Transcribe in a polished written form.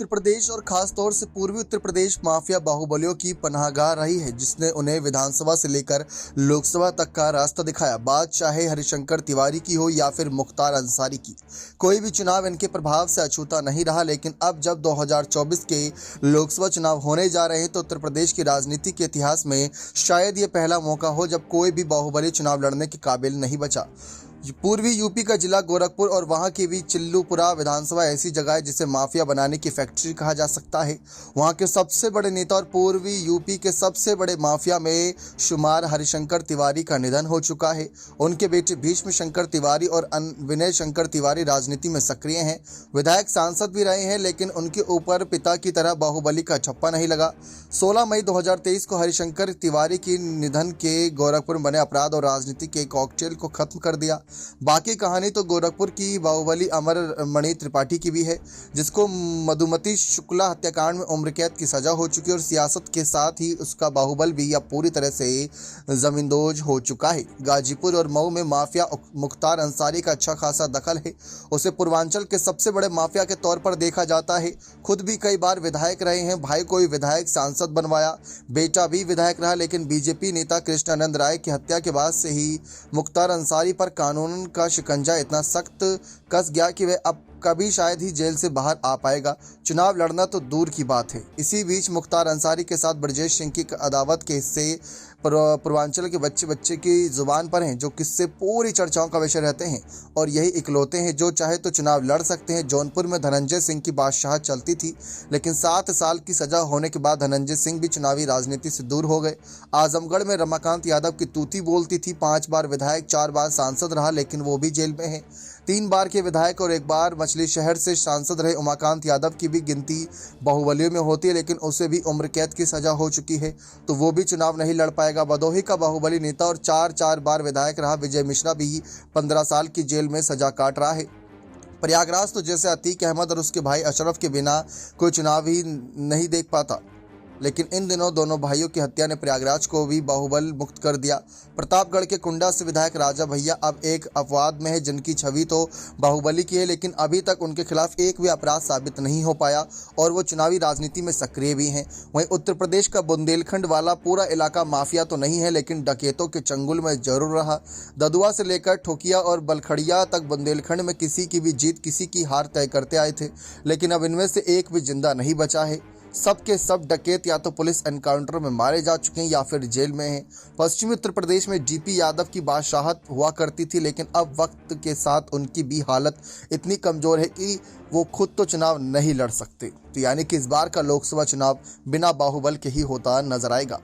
प्रदेश और खास तौर से पूर्वी उत्तर प्रदेश माफिया बाहुबलियों की पनाहगाह रही है, जिसने उन्हें विधानसभा से लेकर लोकसभा तक का रास्ता दिखाया। बात चाहे हरिशंकर तिवारी की हो या फिर मुख्तार अंसारी की, कोई भी चुनाव इनके प्रभाव से अछूता नहीं रहा। लेकिन अब जब 2024 के लोकसभा चुनाव होने जा रहे हैं तो उत्तर प्रदेश की राजनीति के इतिहास में शायद ये पहला मौका हो जब कोई भी बाहुबली चुनाव लड़ने के काबिल नहीं बचा। पूर्वी यूपी का जिला गोरखपुर और वहां की भी चिल्लूपुरा विधानसभा ऐसी जगह है जिसे माफिया बनाने की फैक्ट्री कहा जा सकता है। वहां के सबसे बड़े नेता और पूर्वी यूपी के सबसे बड़े माफिया में शुमार हरिशंकर तिवारी का निधन हो चुका है। उनके बेटे भीष्म शंकर तिवारी और विनय शंकर तिवारी राजनीति में सक्रिय हैं, विधायक सांसद भी रहे हैं, लेकिन उनके ऊपर पिता की तरह बाहुबली का छप्पा नहीं लगा। 16 मई 2023 को हरिशंकर तिवारी की निधन के गोरखपुर में बने अपराध और राजनीति के कॉकटेल को खत्म कर दिया। बाकी कहानी तो गोरखपुर की बाहुबली अमर मणि त्रिपाठी की भी है, जिसको मधुमती शुक्ला हत्याकांड में उम्र कैद की सजा हो चुकी है और सियासत के साथ ही उसका बाहुबल भी अब पूरी तरह से जमींदोज हो चुका है। गाजीपुर और मऊ में माफिया मुख्तार अंसारी का अच्छा खासा दखल है। उसे पूर्वांचल के सबसे बड़े माफिया के तौर पर देखा जाता है। खुद भी कई बार विधायक रहे हैं, भाई को भी विधायक सांसद बनवाया, बेटा भी विधायक रहा। लेकिन बीजेपी नेता कृष्णानंद राय की हत्या के बाद से ही मुख्तार अंसारी पर कानून का शिकंजा इतना सख्त कस गया कि वह अब कभी शायद ही जेल से बाहर आ पाएगा। चुनाव लड़ना तो दूर की बात है। इसी बीच मुख्तार अंसारी के साथ ब्रजेश सिंह की अदावत के हिस्से पूर्वांचल के बच्चे की जुबान पर हैं, जो किस्से पूरी चर्चाओं का विषय रहते हैं और यही इकलौते हैं जो चाहे तो चुनाव लड़ सकते हैं। जौनपुर में धनंजय सिंह की बादशाहत चलती थी, लेकिन 7 साल की सजा होने के बाद धनंजय सिंह भी चुनावी राजनीति से दूर हो गए। आजमगढ़ में रमाकांत यादव की तूती बोलती थी, 5 बार विधायक, 4 बार सांसद रहा, लेकिन वो भी जेल में है। 3 बार के विधायक और 1 बार मछली शहर से सांसद रहे उमाकांत यादव की भी गिनती बाहुबलियों में होती है, लेकिन उसे भी उम्र कैद की सजा हो चुकी है, तो वो भी चुनाव नहीं लड़ पाएगा। भदोही का बाहुबली नेता और 4 बार विधायक रहा विजय मिश्रा भी 15 साल की जेल में सजा काट रहा है। प्रयागराज तो जैसे अतीक अहमद और उसके भाई अशरफ के बिना कोई चुनाव ही नहीं देख पाता, लेकिन इन दिनों दोनों भाइयों की हत्या ने प्रयागराज को भी बाहुबल मुक्त कर दिया। प्रतापगढ़ के कुंडा से विधायक राजा भैया अब एक अपवाद में है, जिनकी छवि तो बाहुबली की है, लेकिन अभी तक उनके खिलाफ एक भी अपराध साबित नहीं हो पाया और वो चुनावी राजनीति में सक्रिय भी हैं। वहीं उत्तर प्रदेश का बुंदेलखंड वाला पूरा इलाका माफिया तो नहीं है, लेकिन डकैतों के चंगुल में जरूर रहा। ददुआ से लेकर ठोकिया और बलखड़िया तक बुंदेलखंड में किसी की भी जीत किसी की हार तय करते आए थे, लेकिन अब इनमें से एक भी जिंदा नहीं बचा है। सब के सब डकैत या तो पुलिस एनकाउंटर में मारे जा चुके हैं या फिर जेल में हैं। पश्चिमी उत्तर प्रदेश में जीपी यादव की बादशाहत हुआ करती थी, लेकिन अब वक्त के साथ उनकी भी हालत इतनी कमजोर है कि वो खुद तो चुनाव नहीं लड़ सकते। तो यानी कि इस बार का लोकसभा चुनाव बिना बाहुबल के ही होता नजर आएगा।